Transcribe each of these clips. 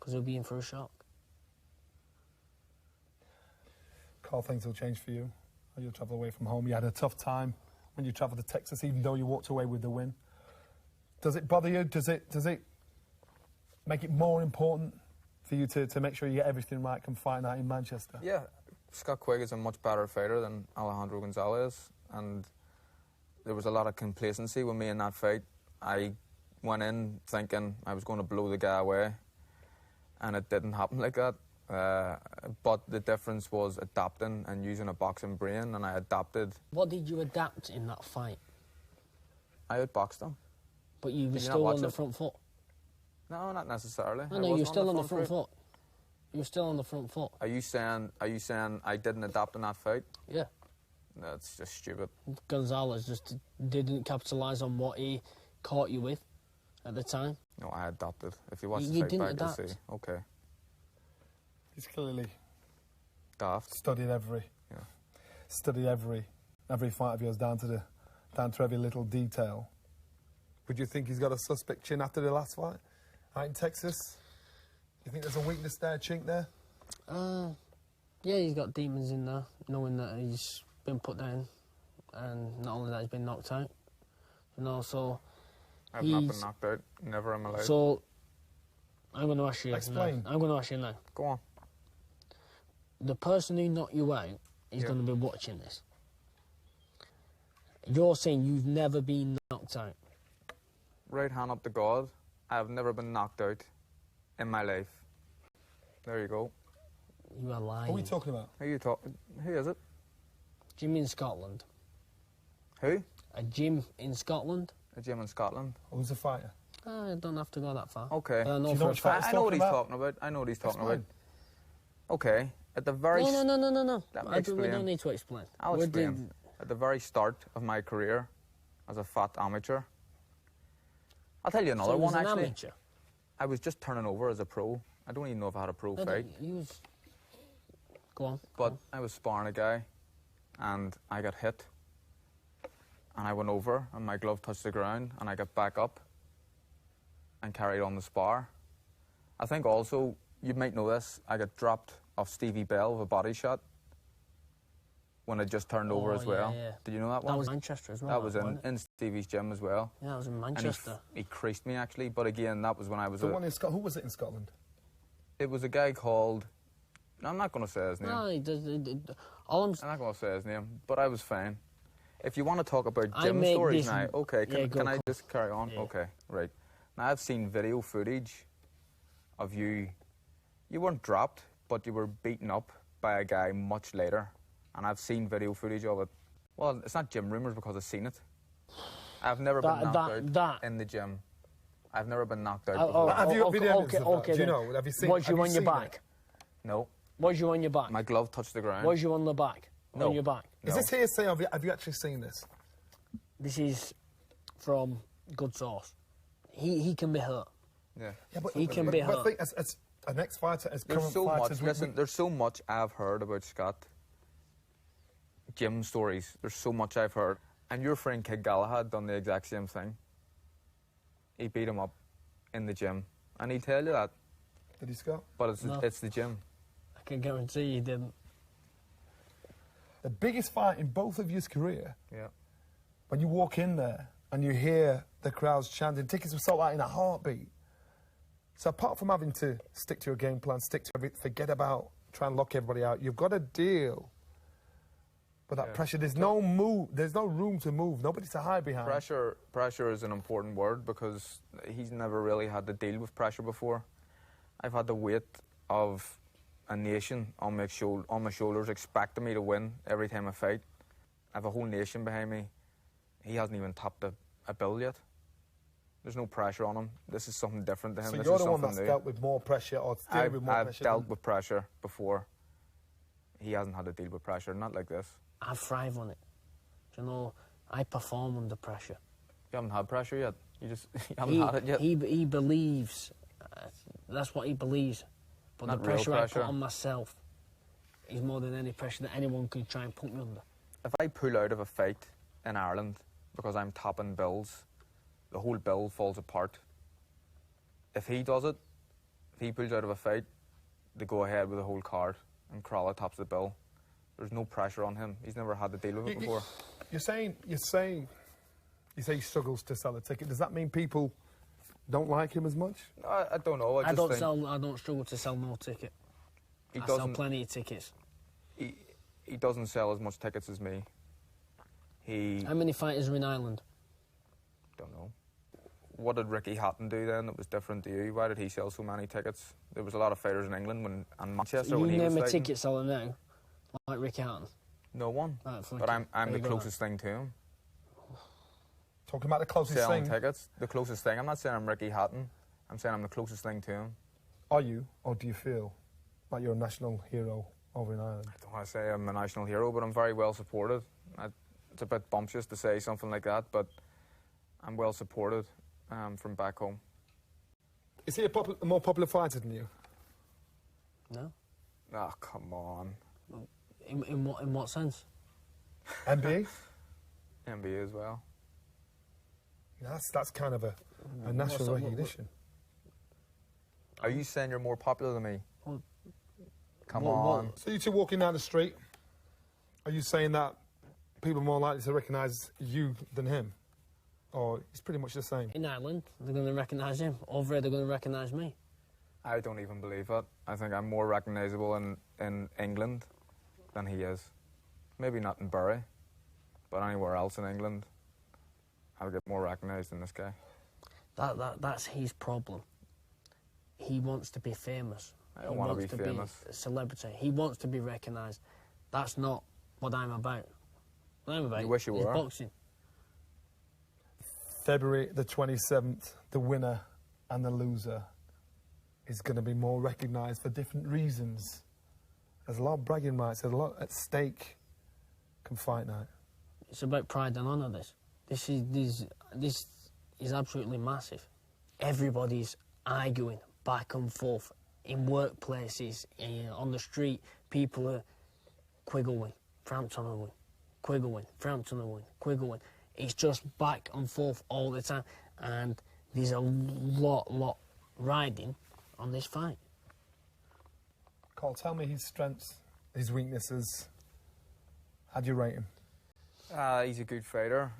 because he'll be in for a shock. Carl, things will change for you. You'll travel away from home. You had a tough time when you travelled to Texas, even though you walked away with the win. Does it bother you? Does it make it more important for you to make sure you get everything right come fight night in Manchester? Yeah, Scott Quigg is a much better fighter than Alejandro Gonzalez, and there was a lot of complacency with me in that fight. I went in thinking I was going to blow the guy away, and it didn't happen like that. But the difference was adapting and using a boxing brain, and I adapted. What did you adapt in that fight? I outboxed him. But you were still on the front foot? No, not necessarily. No, you're still on the front foot. You're still on the front foot. Are you saying I didn't adapt in that fight? Yeah. That's just stupid. Gonzalez just didn't capitalise on what he caught you with at the time. No, I adapted. If you watch You the fight back, adapt. you'll see. Okay. He's clearly daft. Studied every fight of yours down to every little detail. Would you think he's got a suspect chin after the last fight out in Texas? You think there's a weakness there, a chink there? Yeah, he's got demons in there, knowing that he's been put down, and not only that, he's been knocked out. You know, so I've not been knocked out, never in my life. So I'm going to ask you. Explain. I'm going to ask you now. Go on. The person who knocked you out is going to be watching this. You're saying you've never been knocked out. Right hand up to God, I've never been knocked out in my life. There you go. You are lying. What are we talking about? Who is it? Gym in Scotland. Who? A gym in Scotland. A gym in Scotland. Who's the fighter? I don't have to go that far. Okay. I know what he's talking about. I know what he's talking about. Okay. At the very... No. We explain. don't need to explain. I'll explain. At the very start of my career as a fat amateur, I'll tell you another one, actually. Amateur? I was just turning over as a pro. I don't even know if I had a pro fight. Go on. But I was sparring a guy, and I got hit. And I went over, and my glove touched the ground, and I got back up and carried on the spar. I think also, you might know this, I got dropped off Stevie Bell with a body shot when I just turned over as well. Yeah. Did you know that one? That was Manchester as well. That was in Stevie's gym as well. Yeah, that was in Manchester. And he creased me, actually, but again, that was when I was Who was it in Scotland? It was a guy called... I'm not going to say his name. No, I'm not going to say his name, but I was fine. If you want to talk about gym stories now, okay, can I just carry on? Yeah. Okay, right. Now, I've seen video footage of you. You weren't dropped, but you were beaten up by a guy much later. And I've seen video footage of it. Well, it's not gym rumours because I've seen it. I've never been knocked out in the gym. I've never been knocked out before. Have you got video evidence of that? Okay, Do you know? Have you seen? Was you on your back? No. Was you on your back? My glove touched the ground. Was you on the back? No. On your back? No. Is this hearsay? Have you actually seen this? This is from good source. He can be hurt. Yeah. But he can be hurt. I think as an ex-fighter, as There's current so fighters... much, listen, there's so much I've heard about Scott. Gym stories. There's so much I've heard. And your friend Kid Galahad done the exact same thing. He beat him up in the gym. And he'd tell you that. Did he, Scott? But it's the gym. I can guarantee he didn't. The biggest fight in both of your career, Yeah. when you walk in there and you hear the crowds chanting, tickets were sold out in a heartbeat. So apart from having to stick to your game plan, stick to everything, forget about trying to lock everybody out, you've got to deal with that pressure. There's no room to move, nobody to hide behind. Pressure is an important word because he's never really had to deal with pressure before. I've had the weight of a nation on my shoulders expecting me to win every time I fight. I have a whole nation behind me. He hasn't even topped a bill yet. There's no pressure on him. This is something different to him. So this you're is the one that's new. dealt with more pressure or dealing with more pressure? I've dealt with pressure before. He hasn't had to deal with pressure, not like this. I thrive on it. Do you know, I perform under pressure. You haven't had pressure yet. You haven't had it yet. He believes, that's what he believes. But Not the pressure real I pressure. put on myself is more than any pressure that anyone can try and put me under. If I pull out of a fight in Ireland because I'm topping bills, the whole bill falls apart. If he does it, he pulls out of a fight, they go ahead with the whole card, and Crawley tops the bill. There's no pressure on him. He's never had to deal with it before. You say he struggles to sell a ticket. Does that mean people don't like him as much? I don't know. I don't struggle to sell no ticket. I sell plenty of tickets. He doesn't sell as much tickets as me. How many fighters are in Ireland? Don't know. What did Ricky Hatton do then that was different to you? Why did he sell so many tickets? There was a lot of fighters in England and Manchester when he was fighting. You name a ticket seller now, like Ricky Hatton? No one. But I'm the closest thing to him. Talking about the closest Selling thing? tickets. The closest thing. I'm not saying I'm Ricky Hatton. I'm saying I'm the closest thing to him. Are you? Or do you feel like you're a national hero over in Ireland? I don't want to say I'm a national hero, but I'm very well supported. It's a bit bumptious to say something like that, but I'm well supported from back home. Is he a more popular fighter than you? No. Oh, come on. In what sense? NBA? NBA as well. That's kind of a national recognition. Are you saying you're more popular than me? Well, Come on. So you two walking down the street, are you saying that people are more likely to recognise you than him? Or it's pretty much the same? In Ireland, they're going to recognise him. Over here, they're going to recognise me. I don't even believe it. I think I'm more recognisable in England than he is. Maybe not in Bury, but anywhere else in England, I'll get more recognised than this guy. That's his problem. He wants to be famous. I don't want to be famous. Be a celebrity. He wants to be recognised. That's not what I'm about. What I'm about You wish you is were. boxing. February the 27th, the winner and the loser is going to be more recognised for different reasons. There's a lot of bragging rights, there's a lot at stake come fight night. It's about pride and honour, this is absolutely massive. Everybody's arguing back and forth in workplaces, on the street. People are quiggling, Frampton will win, quiggling, Frampton will win, quiggling. It's just back and forth all the time, and there's a lot riding on this fight. Cole, tell me his strengths, his weaknesses. How do you rate him? He's a good fighter.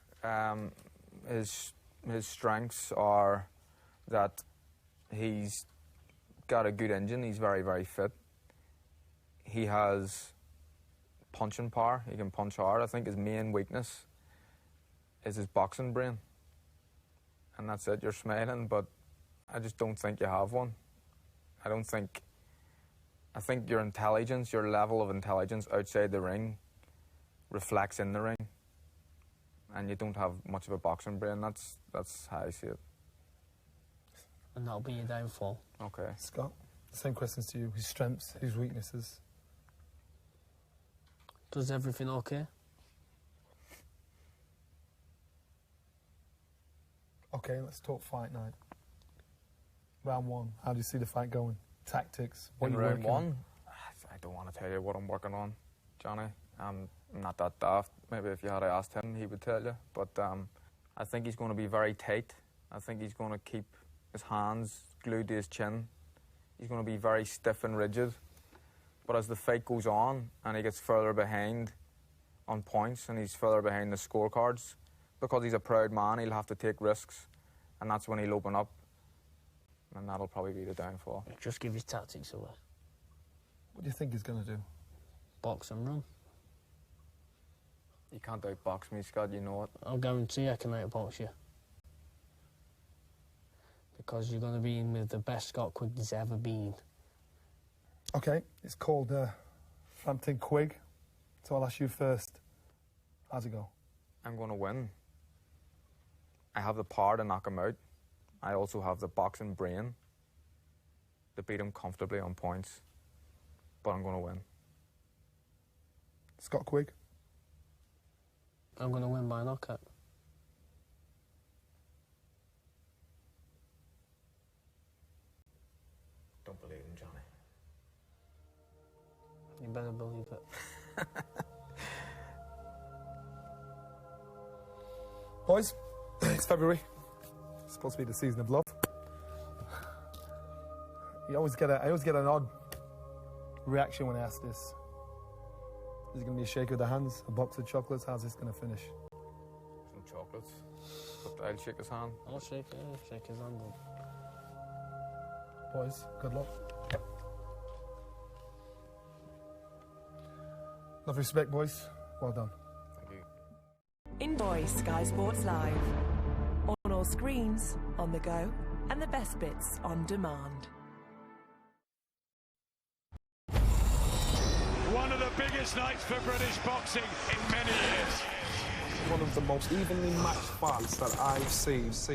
His strengths are that he's got a good engine. He's very, very fit. He has punching power. He can punch hard. I think his main weakness is his boxing brain. And that's it. You're smiling, but I just don't think you have one. I think your intelligence, your level of intelligence outside the ring reflects in the ring. And you don't have much of a boxing brain. That's how I see it. And that'll be your downfall. Okay. Scott, the same questions to you. His strengths, his weaknesses. Does everything okay? Okay, let's talk fight night. Round one, how do you see the fight going? Tactics, what In are you round working on? one, I don't want to tell you what I'm working on, Johnny. I'm not that daft. Maybe if you had asked him, he would tell you. But I think he's going to be very tight. I think he's going to keep his hands glued to his chin. He's going to be very stiff and rigid. But as the fight goes on and he gets further behind on points and he's further behind the scorecards, because he's a proud man, he'll have to take risks, and that's when he'll open up, and that'll probably be the downfall. Just give his tactics away. What do you think he's going to do? Box and run. You can't outbox me, Scott, you know it. I'll guarantee I can outbox you. Because you're going to be in with the best Scott Quigg there's ever been. Okay, it's called Frampton Quigg, so I'll ask you first. How's it go? I'm going to win. I have the power to knock him out. I also have the boxing brain to beat him comfortably on points. But I'm going to win. Scott Quigg? I'm going to win by knockout. Don't believe him, Johnny. You better believe it. Boys, it's February. It's supposed to be the season of love. I always get an odd reaction when I ask this. Is it going to be a shake of the hands, a box of chocolates? How's this going to finish? Some chocolates. But I'll shake his hand. I'll shake his hand. Boys, good luck. Enough respect, boys. Well done. Thank you. Enjoy Sky Sports Live. On all screens, on the go, and the best bits on demand. One of the biggest nights for British boxing in many years. One of the most evenly matched fights that I've seen. Two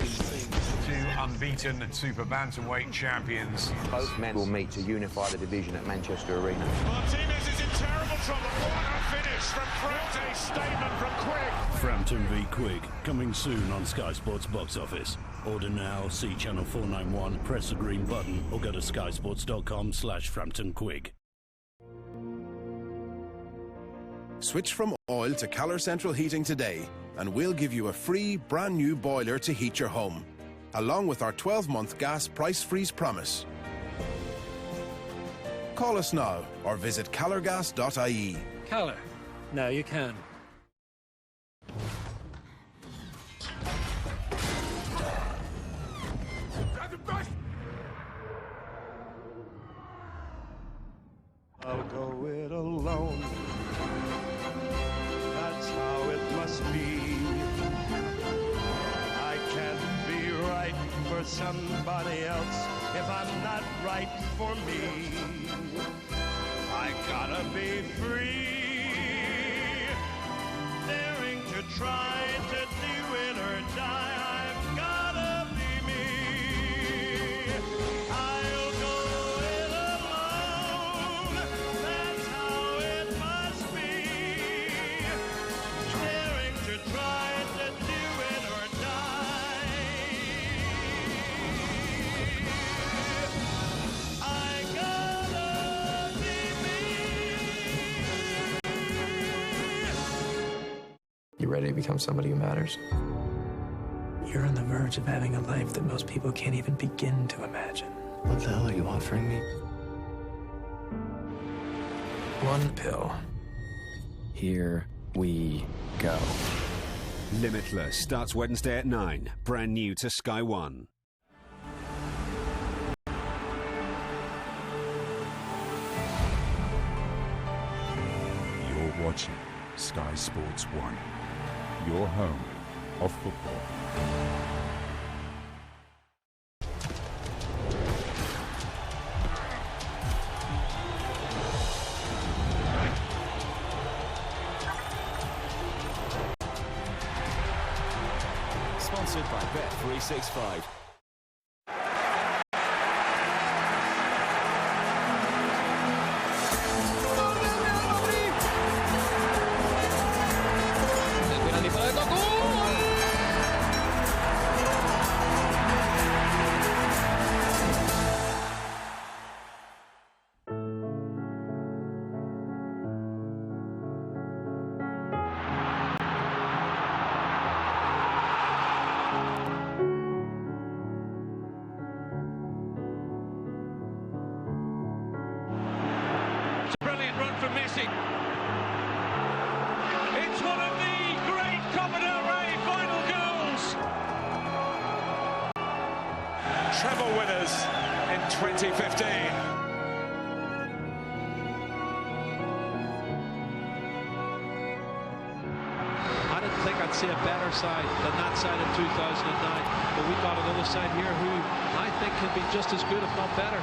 unbeaten super bantamweight champions. Both men will meet to unify the division at Manchester Arena. Martinez is in terrible trouble. What a finish from Frampton. A statement from Quigg. Frampton v Quigg, coming soon on Sky Sports Box Office. Order now, see channel 491, press the green button, or go to skysports.com/FramptonQuigg. Switch from oil to Calor Central Heating today, and we'll give you a free, brand new boiler to heat your home, along with our 12-month gas price freeze promise. Call us now or visit calorgas.ie. Calor. Now you can. I'll go it alone. That's how it must be. I can't be right for somebody else if I'm not right for me. I gotta be free, daring to try to do it or die. I've gotta be me. I'll go it alone. That's how it must be. Daring to try to do it or die. I gotta be me. You ready to become somebody who matters? You're on the verge of having a life that most people can't even begin to imagine. What the hell are you offering me? One pill. Here we go. Limitless starts Wednesday at 9. Brand new to Sky One. You're watching Sky Sports 1, your home of football. Sponsored by Bet365. Brilliant run from Messi. It's one of the great Copa del Rey final goals. Treble winners in 2015. I didn't think I'd see a better side than that side in 2009, but we've got another side here who I think can be just as good, if not better.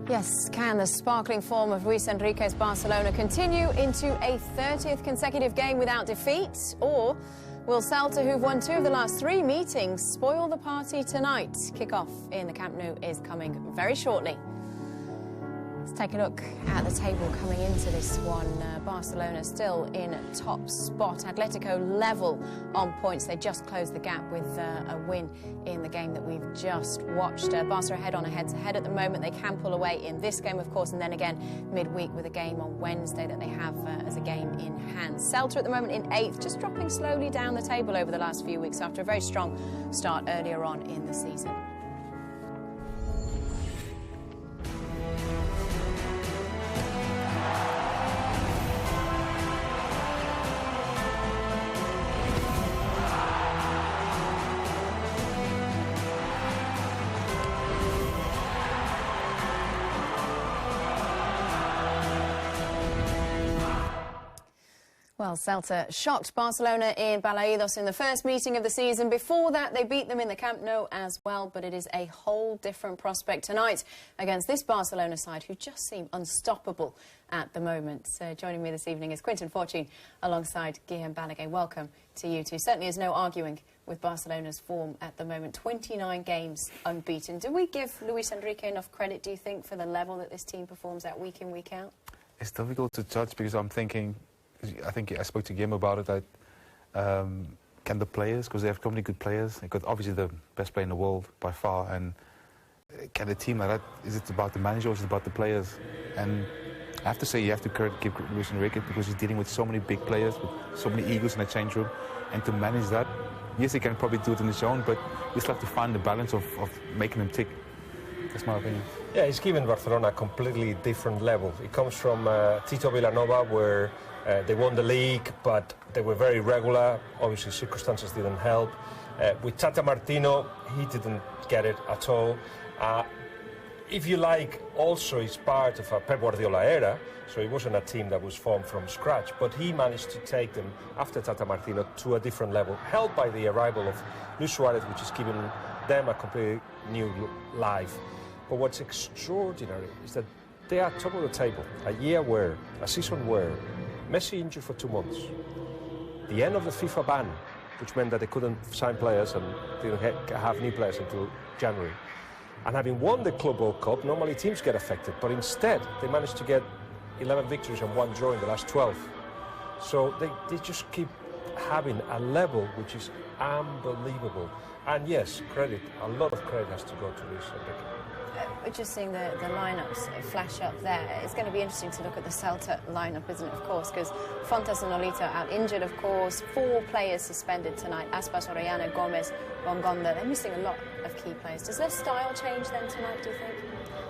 Yes, can the sparkling form of Luis Enrique's Barcelona continue into a 30th consecutive game without defeat? Or will Celta, who've won 2 of the last 3 meetings, spoil the party tonight? Kick-off in the Camp Nou is coming very shortly. Take a look at the table coming into this one. Barcelona still in top spot. Atletico level on points. They just closed the gap with a win in the game that we've just watched. Barca ahead on a head-to-head at the moment. They can pull away in this game, of course, and then again midweek with a game on Wednesday that they have as a game in hand. Celta at the moment in 8th, just dropping slowly down the table over the last few weeks after a very strong start earlier on in the season. Well, Celta shocked Barcelona in Balaidos in the first meeting of the season. Before that, they beat them in the Camp Nou as well, but it is a whole different prospect tonight against this Barcelona side, who just seem unstoppable at the moment. Joining me this evening is Quinton Fortune alongside Guillaume Balaguer. Welcome to you two. Certainly is no arguing with Barcelona's form at the moment. 29 games unbeaten. Do we give Luis Enrique enough credit, do you think, for the level that this team performs at week in, week out? It's difficult to judge because I'm thinking... I think I spoke to Guillaume about it. Can the players, because they have so many good players, they've got obviously the best player in the world by far, and can a team like that, is it about the manager or is it about the players? And I have to say you have to give Luis Enrique because he's dealing with so many big players, with so many egos in the change room, and to manage that, yes, he can probably do it on his own, but you still have to find the balance of making them tick. That's my opinion. Yeah, he's given Barcelona a completely different level. It comes from Tito Vilanova, where they won the league, but they were very regular. Obviously, circumstances didn't help. With Tata Martino, he didn't get it at all. If you like, also he's part of a Pep Guardiola era, so it wasn't a team that was formed from scratch, but he managed to take them, after Tata Martino, to a different level, helped by the arrival of Luis Suarez, which is giving them a completely new life. But what's extraordinary is that they are top of the table, a season where Messi injured for 2 months, the end of the FIFA ban, which meant that they couldn't sign players and didn't have new players until January. And having won the Club World Cup, normally teams get affected, but instead they managed to get 11 victories and 1 draw in the last 12. So they just keep having a level which is unbelievable. And yes, a lot of credit has to go to Luis Enrique. We're just seeing the lineups flash up there. It's going to be interesting to look at the Celta lineup, isn't it, of course, because Fontes and Nolito out injured, of course. 4 players suspended tonight. Aspas, Orellana, Gomez, Bongonda. They're missing a lot of key players. Does their style change then tonight, do you think?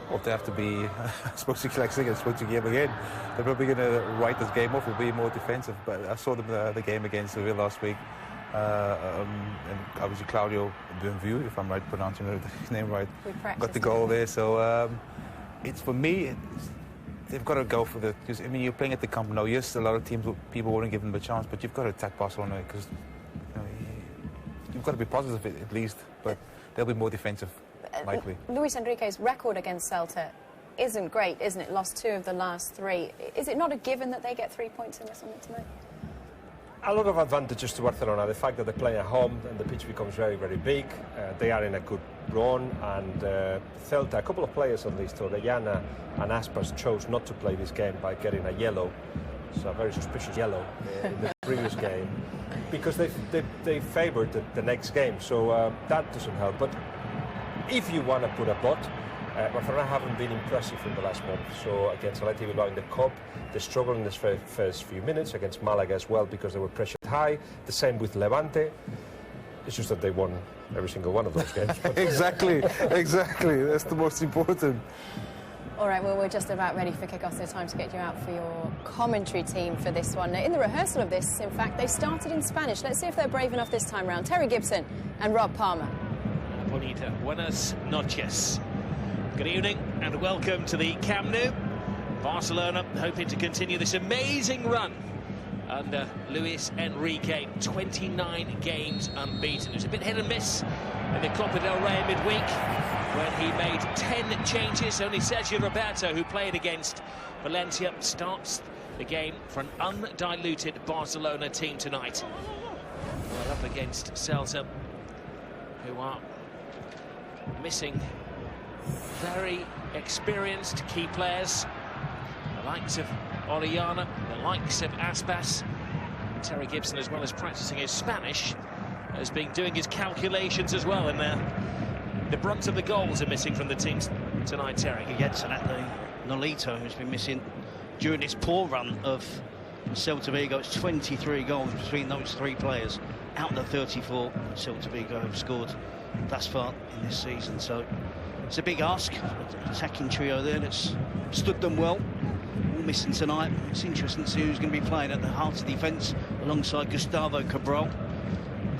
Well, they have to be, I spoke to Guillaume again, they're probably going to write this game off or be more defensive. But I saw them the game against Seville last week. And obviously Claudio Benvue, if I'm right pronouncing his name right, got the goal there. So it's for me, they've got to go for the. Because I mean, you're playing at the Camp Nou. Yes, a lot of teams, people wouldn't give them a chance, but you've got to attack Barcelona because you've got to be positive at least. But they'll be more defensive, likely. Luis Enrique's record against Celta isn't great, isn't it? Lost 2 of the last 3. Is it not a given that they get 3 points in this one tonight? A lot of advantages to Barcelona. The fact that they're playing at home and the pitch becomes very, very big. They are in a good run, and Celta, a couple of players on this, Orellana and Aspas, chose not to play this game by getting a yellow. It's a very suspicious yellow in the previous game, because they favoured the next game, so that doesn't help. But if you want to put a but, Barcelona haven't been impressive in the last month. So against Atleti Bilbao in the Cup, they struggled in the first few minutes. Against Malaga as well, because they were pressured high. The same with Levante. It's just that they won every single one of those games. Exactly. That's the most important. All right, well, we're just about ready for kick-off, so time to get you out for your commentary team for this one. In the rehearsal of this, in fact, they started in Spanish. Let's see if they're brave enough this time round. Terry Gibson and Rob Palmer. Bonita, buenas noches. Good evening and welcome to the Camp Nou. Barcelona hoping to continue this amazing run under Luis Enrique. 29 games unbeaten. It was a bit hit and miss in the Copa del Rey midweek when he made 10 changes. Only Sergio Roberto, who played against Valencia, starts the game for an undiluted Barcelona team tonight. Well, up against Celta, who are missing very experienced key players. The likes of Orellana, the likes of Aspas. Terry Gibson, as well as practicing his Spanish, has been doing his calculations as well, and the brunt of the goals are missing from the teams tonight, Terry. Against that, Nolito, who's been missing during this poor run of Celta Vigo. It's 23 goals between those three players out of the 34 Celta Vigo have scored thus far in this season. So it's a big ask. Attacking trio there that's stood them well. All missing tonight. It's interesting to see who's going to be playing at the heart of defence alongside Gustavo Cabral.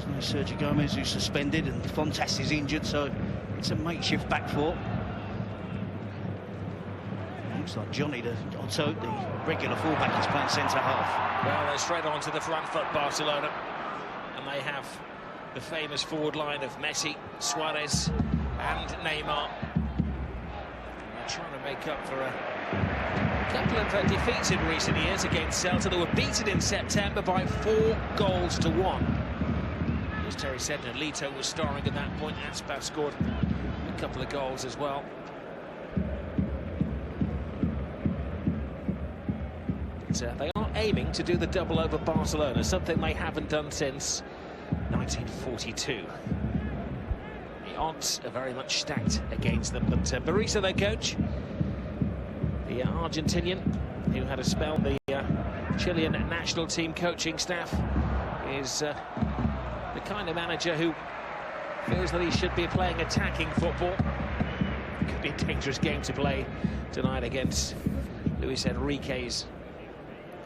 There's no Sergio Gomez, who's suspended, and Fontas is injured, so it's a makeshift back four. Looks like Johnny Otto, the regular fullback, is playing centre half. Well, they're straight on to the front foot, Barcelona, and they have the famous forward line of Messi, Suarez and Neymar. They're trying to make up for a couple of defeats in recent years against Celta. They were beaten in September by 4-1. As Terry said, Nolito was starring at that point. Aspas scored a couple of goals as well. But they are aiming to do the double over Barcelona, something they haven't done since 1942. The odds are very much stacked against them, but Berizzo, their coach, the Argentinian who had a spell the Chilean national team coaching staff, is the kind of manager who feels that he should be playing attacking football. It could be a dangerous game to play tonight against Luis Enrique's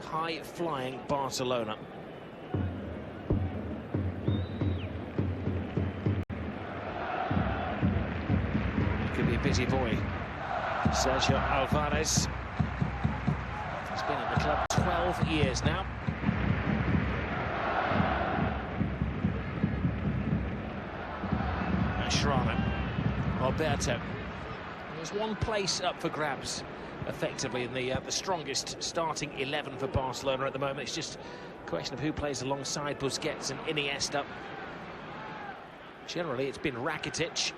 high-flying Barcelona. Could be a busy boy. Sergio Alvarez. He's been at the club 12 years now. Mascherano. Alberto. There's one place up for grabs, effectively, in the strongest starting 11 for Barcelona at the moment. It's just a question of who plays alongside Busquets and Iniesta. Generally, it's been Rakitic.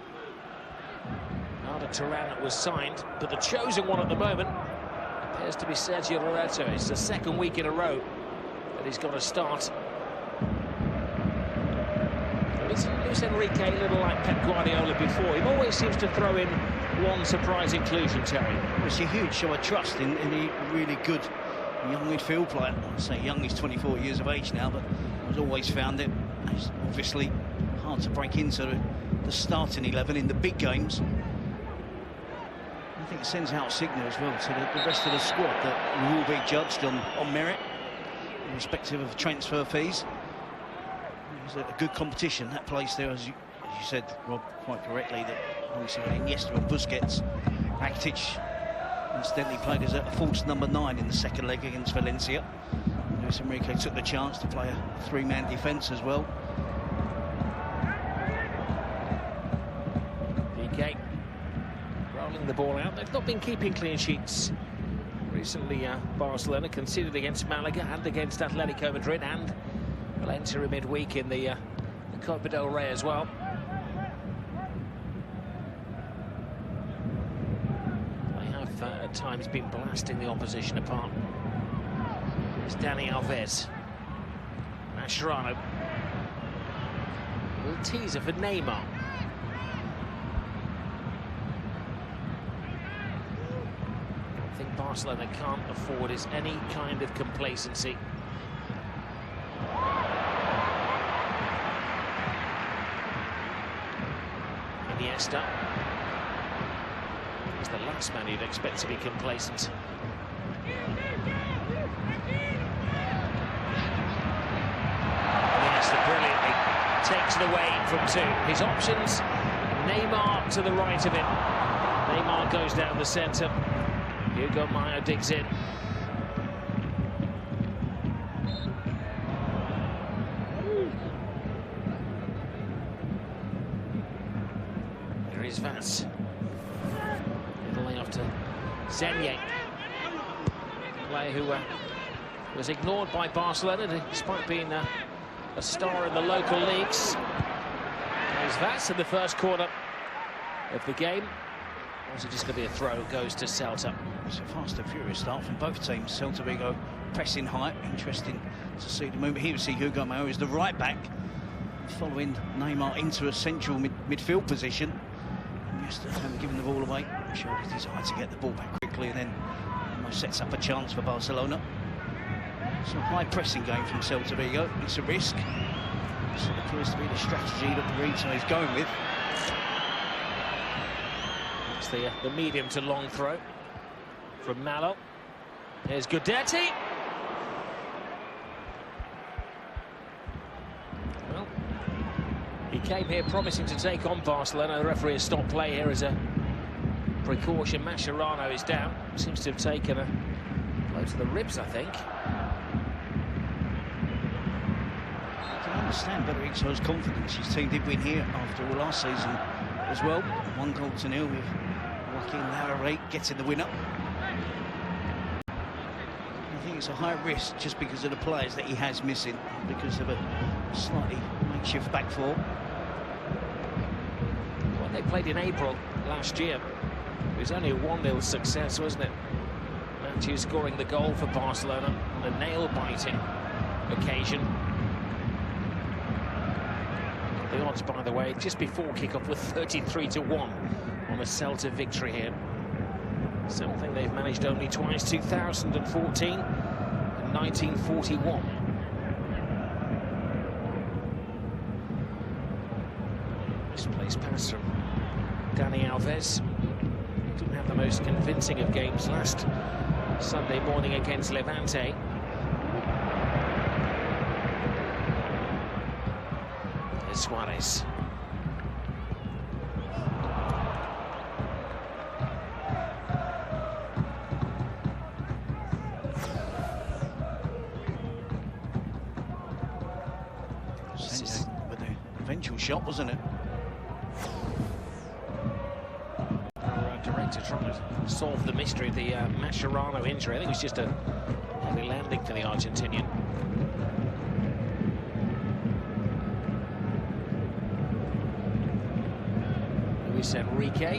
Arda Turan was signed, but the chosen one at the moment appears to be Sergio Roberto. It's the second week in a row that he's got a start. Luis Enrique, a little like Pep Guardiola before. He always seems to throw in one surprise inclusion, Terry. It's a huge show of trust in a really good young midfield player. I say young, he's 24 years of age now, but I've always found it. It's obviously hard to break into the starting 11 in the big games. I think it sends out a signal as well to the rest of the squad that we will be judged on merit, irrespective of transfer fees. It's a good competition, that place there, as you said, Rob, quite correctly, that obviously Iniesta and Busquets. Rakitic incidentally played as a false number 9 in the second leg against Valencia. Luis Enrique took the chance to play a three-man defence as well. PK rolling the ball out. They've not been keeping clean sheets recently. Barcelona conceded against Malaga and against Atletico Madrid and Valencia midweek in the Copa del Rey as well. They have at times been blasting the opposition apart. It's Dani Alves. Mascherano. A little teaser for Neymar. I think Barcelona can't afford is any kind of complacency. Iniesta is the last man you'd expect to be complacent. Iniesta brilliantly takes it away from two. His options, Neymar to the right of him. Neymar goes down the centre. Hugo Mayo digs in. Vaz. Little lay off to Zenye. Player who was ignored by Barcelona despite being a star in the local leagues. There's Vaz in the first corner of the game. Or is it just going to be a throw? Goes to Celta. It's a fast and furious start from both teams. Celta Vigo pressing high. Interesting to see the movement. Here we see Hugo Mayo is the right back, following Neymar into a central midfield position. Iniesta having given the ball away. Showed his desire to get the ball back quickly, and then almost sets up a chance for Barcelona. It's a high pressing game from Celta Vigo. It's a risk. So it appears to be the strategy that Burrito is going with. It's the medium to long throw from Malo. Here's Guidetti. Well, he came here promising to take on Barcelona. The referee has stopped play here as a precaution. Mascherano is down. Seems to have taken a blow to the ribs, I think. I can understand Burrito's confidence. His team did win here after all last season as well. 1-0 with Joaquin Larrey getting the winner. I think it's a high risk just because of the players that he has missing, because of a slightly makeshift back four. When they played in April last year, it was only a 1-0 success, wasn't it? Manchu scoring the goal for Barcelona on a nail-biting occasion. The odds, by the way, just before kick-off were 33-1 on a Celta victory here. Something they've managed only twice, 2014 and 1941. Misplaced pass from Dani Alves. Didn't have the most convincing of games last Sunday morning against Levante. There's Suarez. With the eventual shot, wasn't it? Our director trying to solve the mystery of the Mascherano injury. I think it was just a heavy landing for the Argentinian. Luis Enrique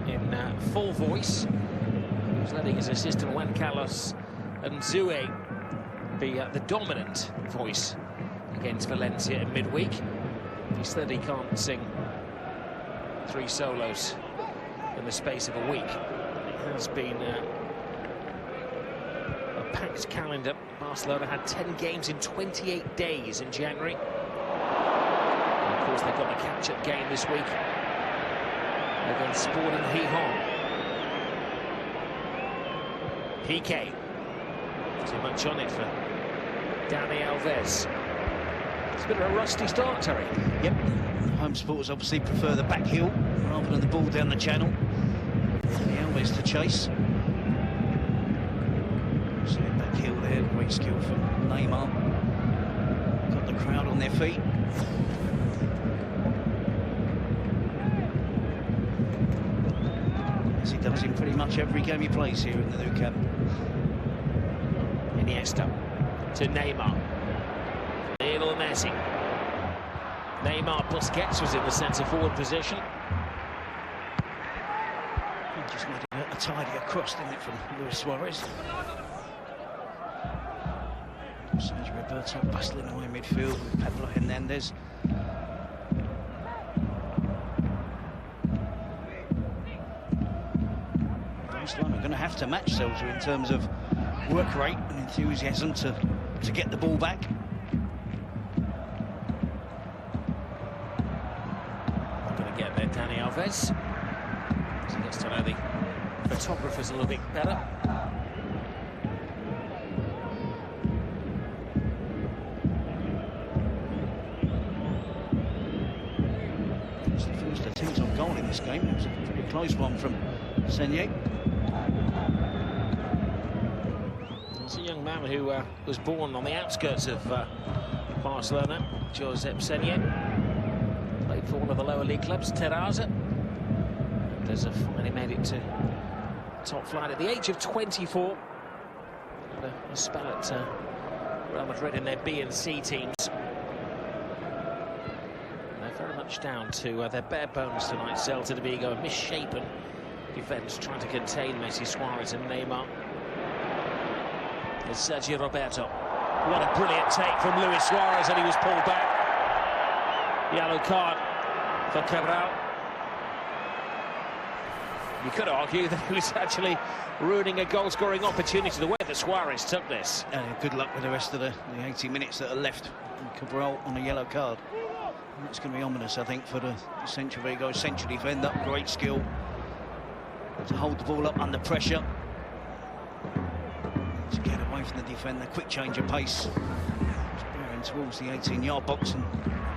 in full voice. He was letting his assistant Juan Carlos and Zue be the dominant voice against Valencia in midweek. He said he can't sing 3 solos in the space of a week. It has been a packed calendar. Barcelona had 10 games in 28 days in January. And of course, they've got the catch-up game this week against Sporting Gijón. Piqué. Too much on it for Dani Alves. It's a bit of a rusty start, Terry. Yep. Home supporters obviously prefer the back heel rather than the ball down the channel. The Alves to chase. So back heel there, great skill from Neymar. Got the crowd on their feet. As he does in pretty much every game he plays here in the Nou Camp. Iniesta to Neymar. Lionel Messi. Neymar Busquets was in the centre-forward position. He just made a tidy across, didn't it, from Luis Suarez. Sergio Roberto bustling away midfield with Pablo Hernandez. Barcelona are going to have to match Celta in terms of work rate and enthusiasm to get the ball back. Going to get there, Dani Alves. He gets to know the photographers a little bit better. It's the first attempt on goal in this game. It was a pretty close one from Senye. It's a young man who was born on the outskirts of Barcelona, Josep Senye. Played for one of the lower league clubs, Terrassa. And has finally made it to top flight at the age of 24. Had a spell at Real Madrid in their B and C teams. They're very much down to their bare bones tonight. Celta de Vigo, a misshapen Defence trying to contain Messi, Suarez and Neymar. It's Sergio Roberto. What a brilliant take from Luis Suarez, and he was pulled back. Yellow card for Cabral. You could argue that he was actually ruining a goal-scoring opportunity the way that Suarez took this. Good luck with the rest of the 80 minutes that are left. And Cabral on a yellow card. It's going to be ominous, I think, for the Celta Vigo central defender. Great skill to hold the ball up under pressure. To get away from the defender, quick change of pace. Bearing towards the 18-yard box and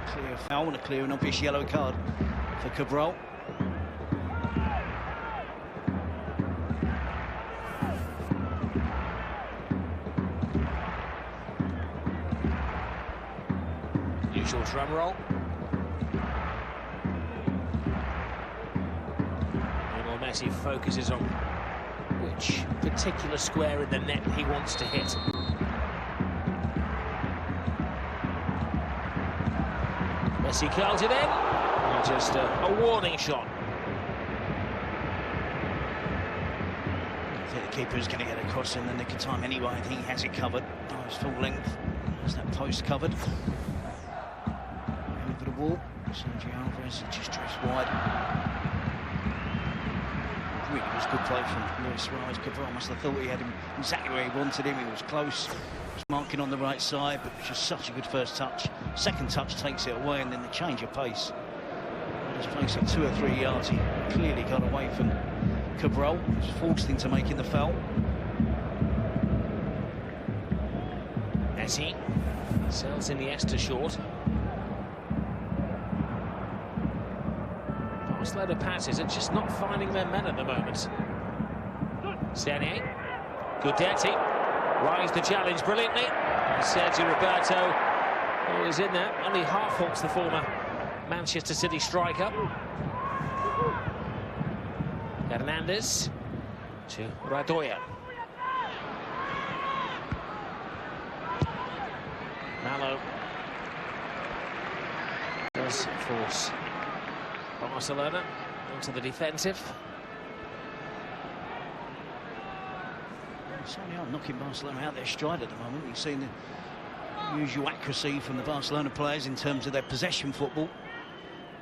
clear foul and a clear and obvious yellow card for Cabral. Usual drum roll. Lionel Messi focuses on which particular square in the net he wants to hit. Messi curls it in. Just a warning shot. I think the keeper is going to get across in the nick of time anyway. I think he has it covered. Oh, it's full length. Has that post covered. Over the wall. Sergio Alvarez just drifts wide. Really was good play from Luis Suarez. Cabral must have thought he had him exactly where he wanted him. He was close. He was marking on the right side, but it was just such a good first touch. Second touch takes it away, and then the change of pace. Just placing 2 or 3 yards. He clearly got away from Cabral. He was forced into making the foul. Messi sells Iniesta short. Barcelona passes are just not finding their men at the moment. Sene, Gudetti rise the challenge brilliantly. And Sergio Roberto, who is in there, only half halts the former Manchester City striker. Hernandez to Radoya. Malo does force Barcelona onto the defensive. Certainly are knocking Barcelona out their stride at the moment. You've seen the usual accuracy from the Barcelona players in terms of their possession football.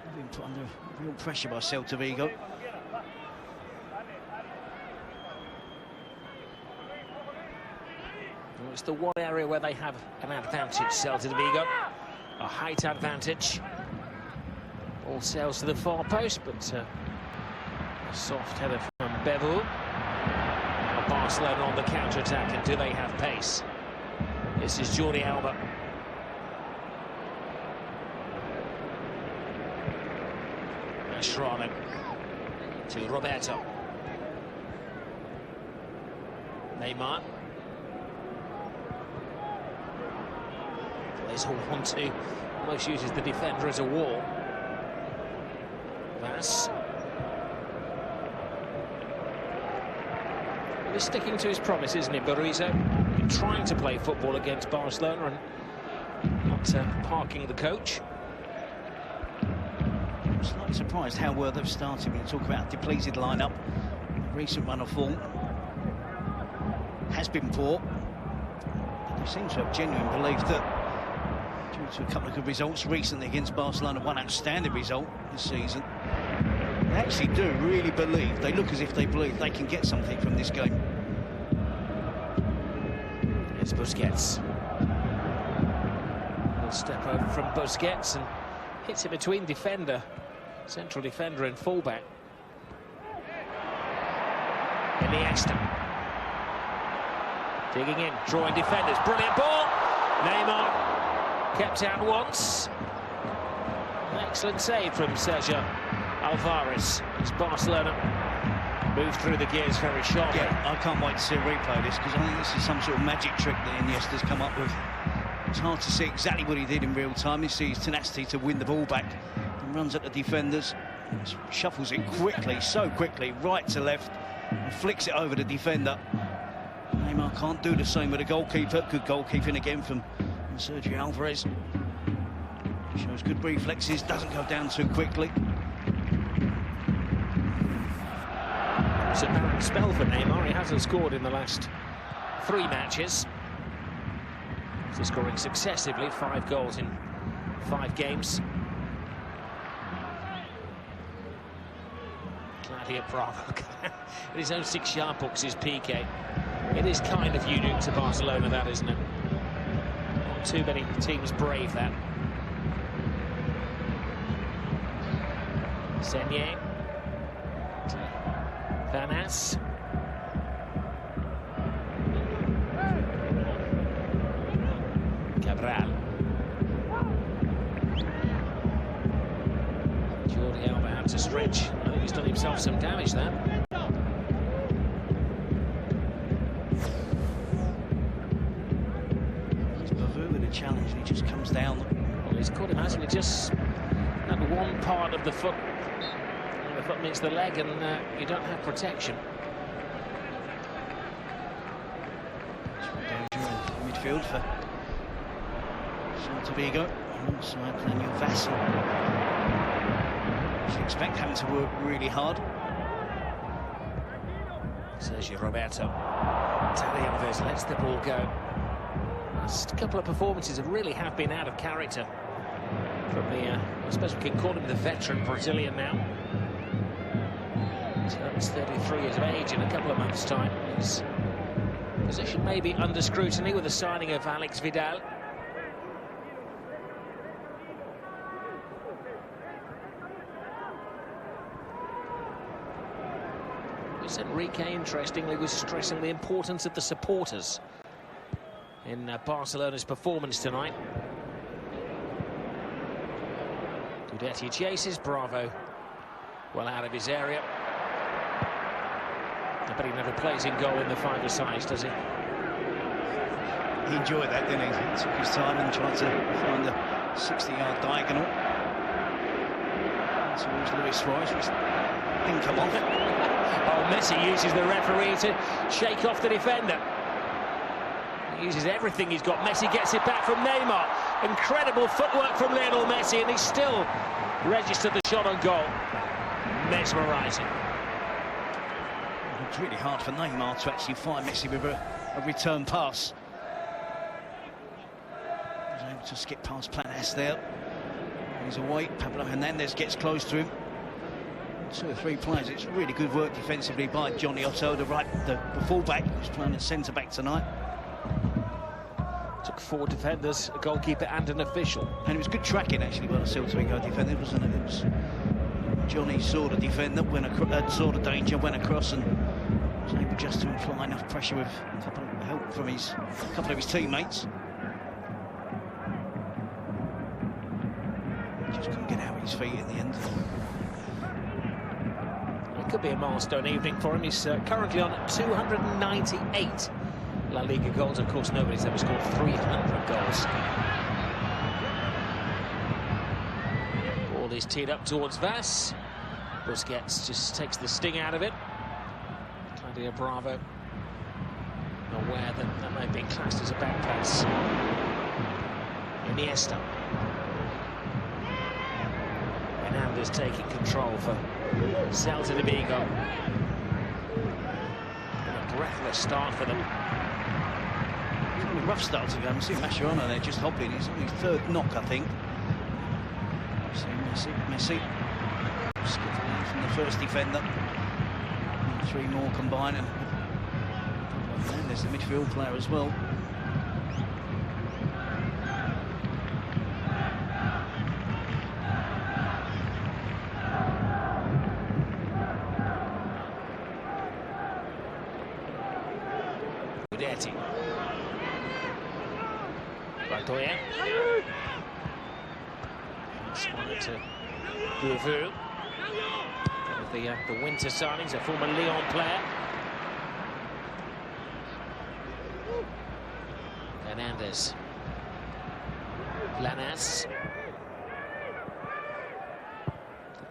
They've been put under real pressure by Celta Vigo. Well, it's the one area where they have an advantage, Celta Vigo. A height advantage. All sails to the far post, but a soft header from Bevel. Now Barcelona on the counter-attack, and do they have pace? This is Jordi Alba. Mascherano to Roberto. Neymar. Plays a 1-2. Almost uses the defender as a wall. Vass. He's sticking to his promise, isn't he, Berizzo? Trying to play football against Barcelona and not parking the coach. I'm slightly surprised how well they've started when you talk about a depleted lineup. The recent run of form has been poor. They seem to have genuine belief that due to a couple of good results recently against Barcelona, one outstanding result this season, they actually do really believe, they look as if they believe they can get something from this game. It's Busquets. Little step over from Busquets and hits it between defender, central defender and fullback. Iniesta. Digging in, drawing defenders. Brilliant ball. Neymar kept out once. An excellent save from Sergio Alvarez as Barcelona move through the gears very sharply. Yeah, I can't wait to see a replay of this, because I think this is some sort of magic trick that Iniesta's come up with. It's hard to see exactly what he did in real time. You see his tenacity to win the ball back and runs at the defenders, shuffles it quickly, so quickly, right to left, and flicks it over the defender. Neymar can't do the same with the goalkeeper. Good goalkeeping again from Sergio Alvarez. Shows good reflexes, doesn't go down too quickly. It's a bad spell for Neymar. He hasn't scored in the last 3 matches. After scoring successively 5 goals in 5 games. Claudio Bravo. In his own 6-yard box is PK. It is kind of unique to Barcelona, that, isn't it? Not too many teams brave that. Senye. Vanas. Cabral. Jordi Alba had to stretch. I think he's done himself some damage there. It's Bavu with a challenge and he just comes down. Well, he's caught him, hasn't he? Just that one part of the foot. The foot meets the leg and you don't have protection. Danger in midfield for Celta Vigo. Alongside Daniel Vassell. You expect him to work really hard. Sergio Roberto. Dani Alves lets the ball go. Last couple of performances really have been out of character from the, I suppose we can call him the veteran Brazilian now. He's 33 years of age in a couple of months' time. His position may be under scrutiny with the signing of Alex Vidal. Luis Enrique, interestingly, was stressing the importance of the supporters in Barcelona's performance tonight. Gudetti chases, Bravo well out of his area. I bet he never plays in goal in the 5-a-sides, does he? He enjoyed that, didn't he? He took his time and tried to find the 60-yard diagonal. Towards Luis Suarez, which didn't come off. Oh, Messi uses the referee to shake off the defender. He uses everything he's got. Messi gets it back from Neymar. Incredible footwork from Lionel Messi, and he still registered the shot on goal. Mesmerising. It's really hard for Neymar to actually find Messi with a return pass. He was able to skip past Planas there. He's away. Pablo Hernandez gets close to him. 2 or 3 players. It's really good work defensively by Johnny Otto, the fullback, who's playing at centre-back tonight. Took 4 defenders, a goalkeeper and an official. And it was good tracking, actually, by the Celta Vigo defender, wasn't it? It was Johnny saw the defender, saw the danger, went across and was able just to apply enough pressure with help from a couple of his teammates. Just couldn't get out of his feet in the end. It could be a milestone evening for him. He's currently on 298 La Liga goals. Of course, nobody's ever scored 300 goals. Ball is teed up towards Vass. Busquets just takes the sting out of it. Claudio Bravo aware that that may have been classed as a bad pass. Iniesta. Hernandez taking control for Celta de Vigo. A breathless start for them. It's been a rough start to go. I'm seeing Mascherano there just hobbling. He's on his 3rd knock, I think. Messi. Skipped away from the first defender. And 3 more combined. And there's the midfield player as well. Gudetti. Montoya. Swung to Bavu. The winter signings, a former Lyon player. Hernandez. Planas.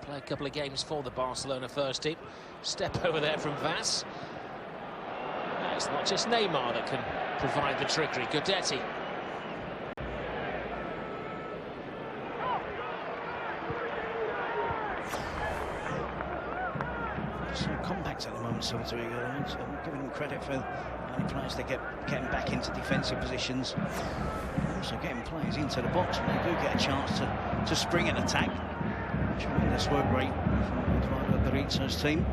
Play a couple of games for the Barcelona first team. Step over there from Vass. It's not just Neymar that can provide the trickery. Gudetti. So compact at the moment, Celta Vigo. I'm giving them credit for any players they getting back into defensive positions. Also getting players into the box when they do get a chance to spring an attack. Tremendous work rate from Eduardo Berizzo's team.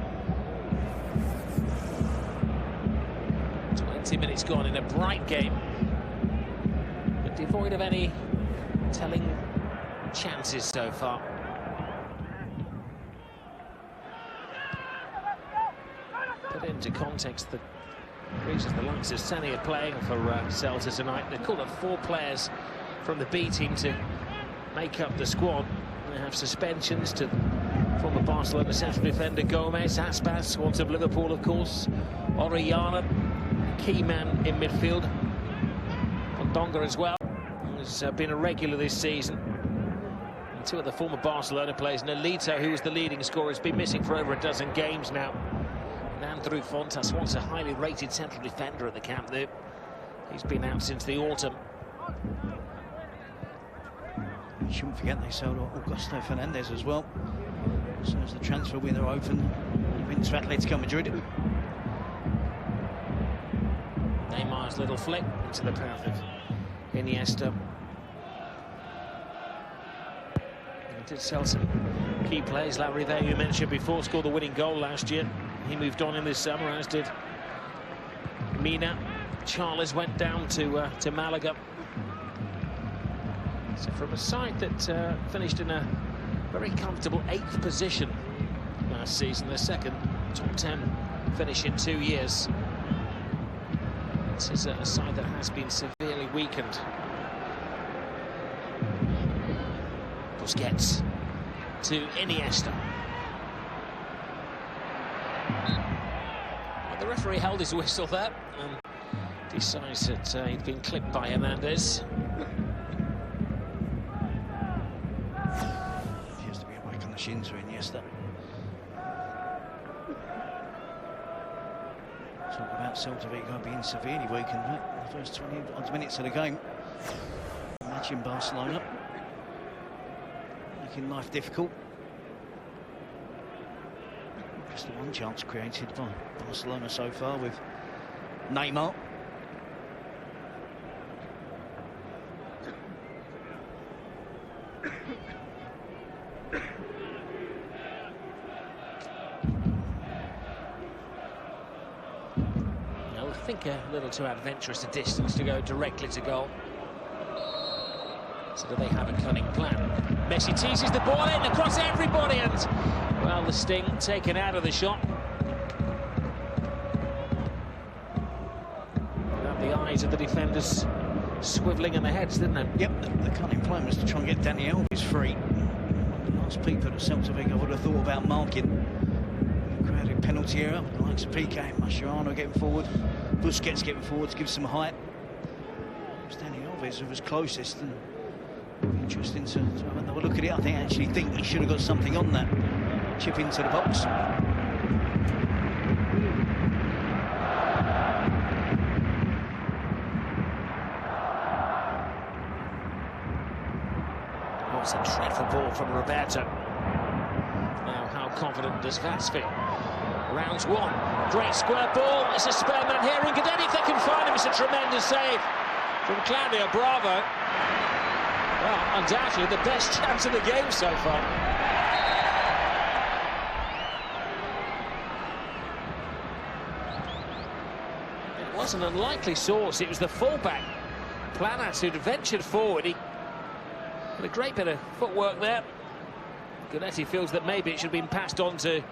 20 minutes gone in a bright game, but devoid of any telling chances so far. Put into context the reasons the likes of Sani are playing for Celta tonight. They called up 4 players from the B team to make up the squad. They have suspensions to former Barcelona central defender Gomez, Aspas, once of Liverpool, of course, Orellana, key man in midfield, Pondonga as well, has been a regular this season. And 2 of the former Barcelona players, Nolito, who was the leading scorer, has been missing for over a dozen games now. And Andrew Fontas, once a highly rated central defender at the Camp Nou, he's been out since the autumn. You shouldn't forget they sold Augusto Fernandez as well. So as the transfer window open, went to Atletico Madrid. Neymar's little flick into the path of Iniesta. He did sell some key players. Larry, you mentioned before, scored the winning goal last year. He moved on in this summer, as did Mina. Charles went down to Malaga. So from a side that finished in a very comfortable 8th position last season, their second top 10 finish in 2 years. This is a side that has been severely weakened. Busquets to Iniesta. Well, the referee held his whistle there and decides that he'd been clipped by Hernandez. Appears to be a whack on the shin to Iniesta. Talk about Celta Vigo being severely weakened in the first 20 odd minutes of the game. Imagine Barcelona making life difficult. Just the one chance created by Barcelona so far with Neymar. I think a little too adventurous a distance to go directly to goal. So do they have a cunning plan? Messi teases the ball in across everybody, and well, the sting taken out of the shot. The eyes of the defenders swivelling in their heads, didn't it? Yep, the cunning plan was to try and get Dani Alves free. The last people that Celta Vigo would have thought about marking. Crowded penalty area, the likes of Piqué, Mascherano getting forward, Busquets getting forward to give some height. It was Dani Alves who was closest, and interesting to have another look at it. I actually think he should have got something on that chip into the box. Oh, it's a dreadful ball from Roberto. Now, how confident does Vaz feel? Rounds 1, great square ball. It's a spare man here, and Guedetti, if they can find him, it's a tremendous save from Claudio Bravo. Well, undoubtedly the best chance of the game so far. It was an unlikely source. It was the fullback, Planas, who'd ventured forward. He had a great bit of footwork there. Guedetti feels that maybe it should have been passed on to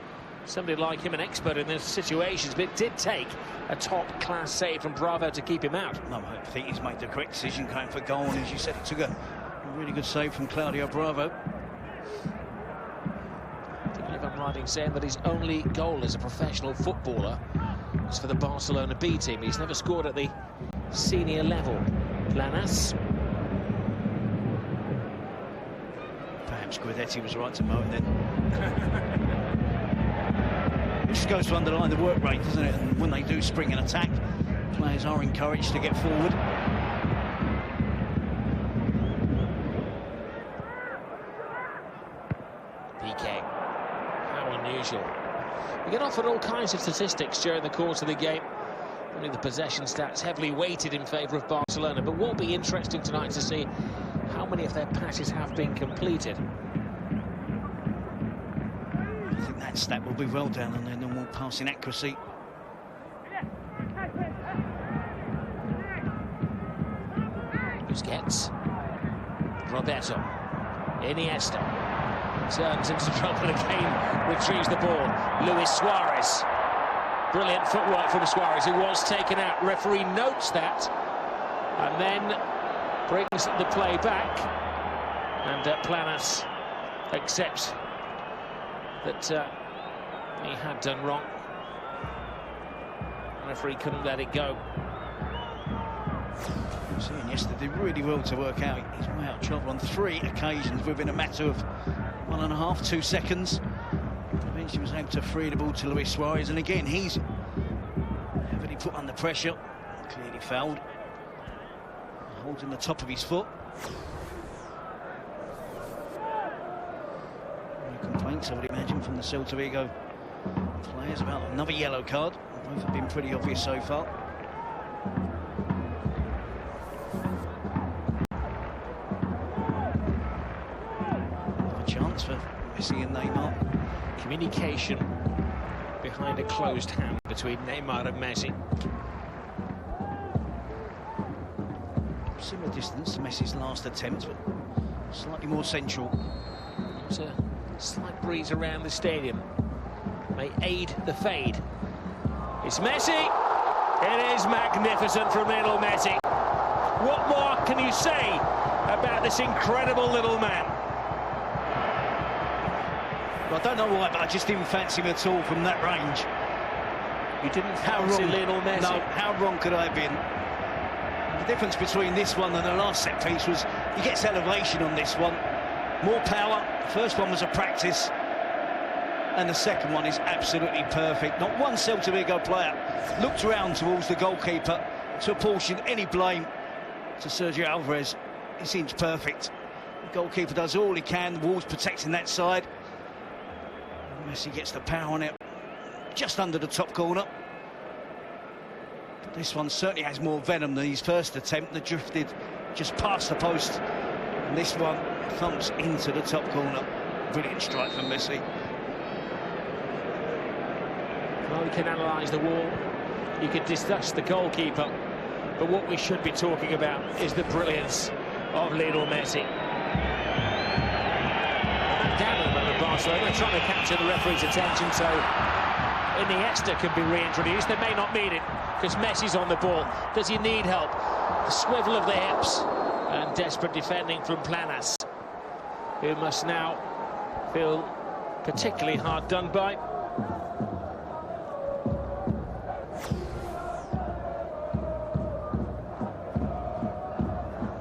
somebody like him, an expert in those situations, but it did take a top-class save from Bravo to keep him out. No, I think he's made the correct decision going for goal, and as you said, it took a really good save from Claudio Bravo. I believe I'm right in saying that his only goal as a professional footballer was for the Barcelona B team. He's never scored at the senior level. Planas. Perhaps Guedetti was right to mow it then. It just goes to underline the work rate, doesn't it? And when they do spring an attack, players are encouraged to get forward. Piqué. How unusual We get offered all kinds of statistics during the course of the game. Only the possession stats heavily weighted in favour of Barcelona, but what will be interesting tonight to see how many of their passes have been completed. I think that stat will be well down on their normal passing accuracy. Busquets, Roberto, Iniesta turns into trouble again, retrieves the ball. Luis Suarez, brilliant footwork from Suarez, who was taken out. Referee notes that and then brings the play back, and Planas accepts that he had done wrong. The referee couldn't let it go. Seeing yesterday really well to work out his way out of trouble on 3 occasions within a matter of 1.5 to 2 seconds. Eventually was able to free the ball to Luis Suarez, and again he's heavily put under pressure, clearly fouled, holding the top of his foot. No complaints, I would imagine, from the Celta Vigo players about another yellow card. Both have been pretty obvious so far. Chance for Messi and Neymar. Communication behind a closed hand between Neymar and Messi. Similar distance to Messi's last attempt, but slightly more central. There's a slight breeze around the stadium. May aid the fade. It's Messi. It is magnificent from Lionel Messi. What more can you say about this incredible little man? Well, I don't know why, but I just didn't fancy him at all from that range. You didn't fancy Lionel Messi? No, how wrong could I have been? The difference between this one and the last set piece was he gets elevation on this one. More power. The first one was a practice, and the second one is absolutely perfect. Not one Celta Vigo player looked around towards the goalkeeper to apportion any blame to Sergio Alvarez. He seems perfect. The goalkeeper does all he can. The wall's protecting that side. Messi gets the power on it, just under the top corner. But this one certainly has more venom than his first attempt that drifted just past the post. And this one thumps into the top corner. Brilliant strike from Messi. Well, we can analyse the wall, you could discuss the goalkeeper, but what we should be talking about is the brilliance of Lionel Messi. Down at the moment, Barcelona trying to capture the referee's attention, so Iniesta can be reintroduced. They may not need it because Messi's on the ball. Does he need help? The swivel of the hips and desperate defending from Planas, who must now feel particularly hard done by.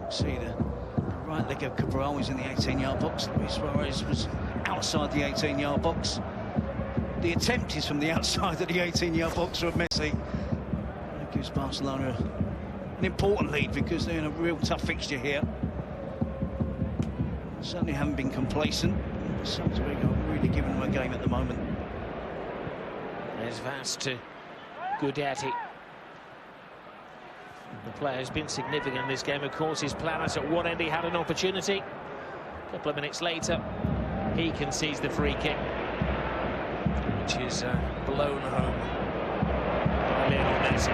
See the right leg of Cabral was in the 18-yard box. Luis Suarez was outside the 18-yard box. The attempt is from the outside of the 18-yard box from Messi. That gives Barcelona an important lead because they're in a real tough fixture here. Certainly haven't been complacent. Celta Vigo really giving them a game at the moment. There's Vaz to Gudetti. The player has been significant in this game, of course, is Planas. At one end he had an opportunity. A couple of minutes later, he concedes the free kick, which is blown home by Lionel Messi.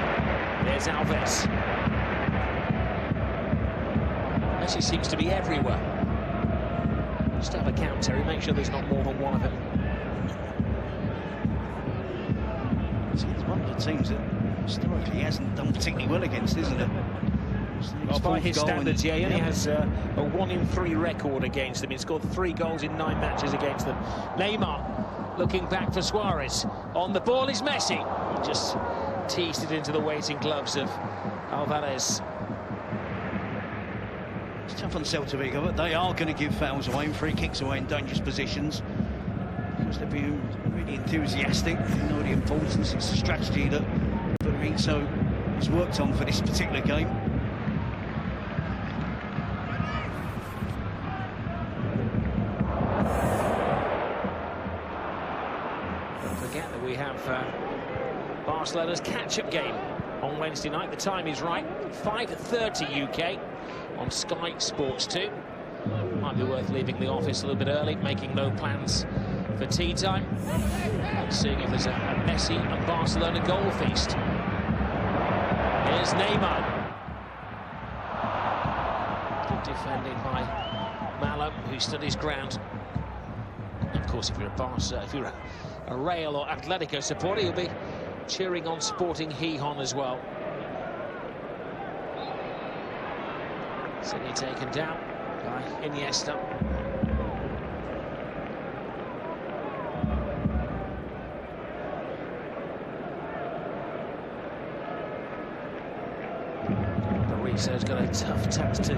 There's Alves. Messi seems to be everywhere. Just have a count, Terry. Make sure there's not more than one of them. It's one of the teams that historically hasn't done particularly well against, isn't it? Well, by his standards, yeah, he only has a 1-in-3 record against them. He's scored 3 goals in 9 matches against them. Neymar looking back for Suarez. On the ball is Messi. Just teased it into the waiting gloves of Alvarez. It's tough on Celta Vigo, but they are going to give fouls away and free kicks away in dangerous positions because they're being really enthusiastic. They know the importance. It's a strategy that Lorenzo has worked on for this particular game. Don't forget that we have Barcelona's catch-up game on Wednesday night. The time is right, 5:30 UK on Sky Sports 2. Might be worth leaving the office a little bit early, making no plans for tea time, and seeing if there's a Messi and Barcelona goal feast. Here's Neymar. Good defending by Malo, who stood his ground. And of course, if you're a Barca, if you're a Real or Atletico supporter, you'll be cheering on Sporting Gijón as well. City taken down by Iniesta. Berizzo's got a tough task to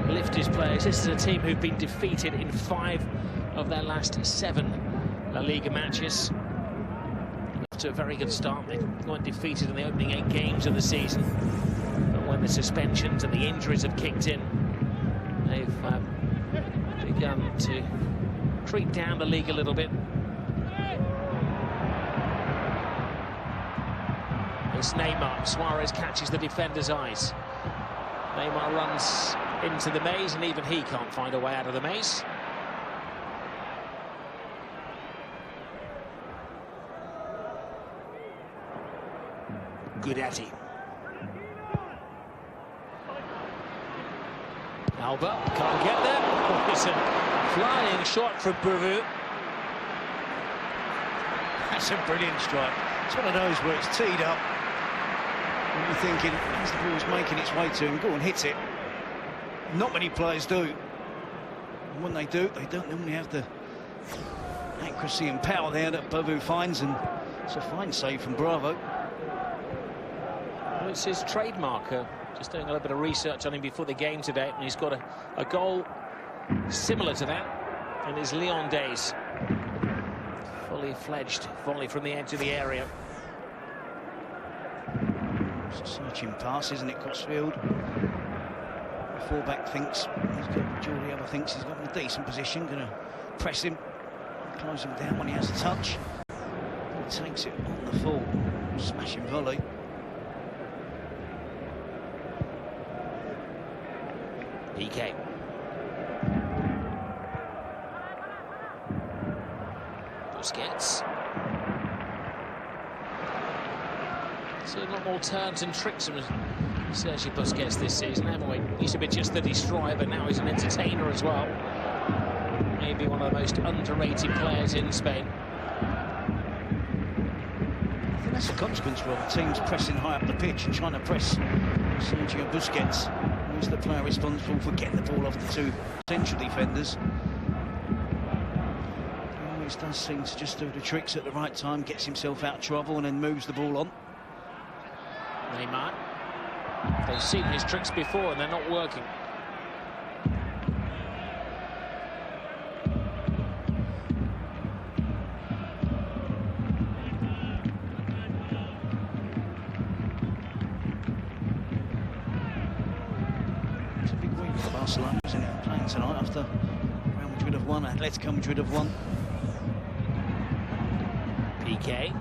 lift his players. This is a team who've been defeated in 5 of their last 7 La Liga matches. Off to a very good start. They weren't defeated in the opening 8 games of the season, but when the suspensions and the injuries have kicked in, they've begun to creep down the league a little bit. It's Neymar. Suarez catches the defender's eyes. Neymar runs into the maze, and even he can't find a way out of the maze. Guidetti. Alba can't get there. Oh, it's a flying shot from Buru. That's a brilliant strike. It's one of those where it's teed up, and you're thinking, as the ball's making its way to him, go and hit it. Not many players do. And when they do, they don't normally have the accuracy and power there that Buru finds, and it's a fine save from Bravo. Well, it's his trademark. Just doing a little bit of research on him before the game today, and he's got a goal similar to that in his Lyon days. Fully fledged volley from the edge of the area. It's a searching pass, isn't it, Crossfield? The fullback thinks he's got Jordi Alba thinks he's got him in a decent position, going to press him, close him down when he has a touch. He takes it on the full, smashing volley. PK. Busquets. So a lot more turns and tricks from Sergio Busquets this season, haven't we? Used to be just the destroyer, but now he's an entertainer as well. Maybe one of the most underrated players in Spain. I think that's a consequence of teams pressing high up the pitch and trying to press Sergio Busquets, who's the player responsible for getting the ball off the 2 central defenders. He always does seem to just do the tricks at the right time, gets himself out of trouble and then moves the ball on. Neymar. They've seen his tricks before and they're not working. It's a big week for Barcelona, isn't it? Playing tonight after Real Madrid have won, Atletico Madrid have won. PK.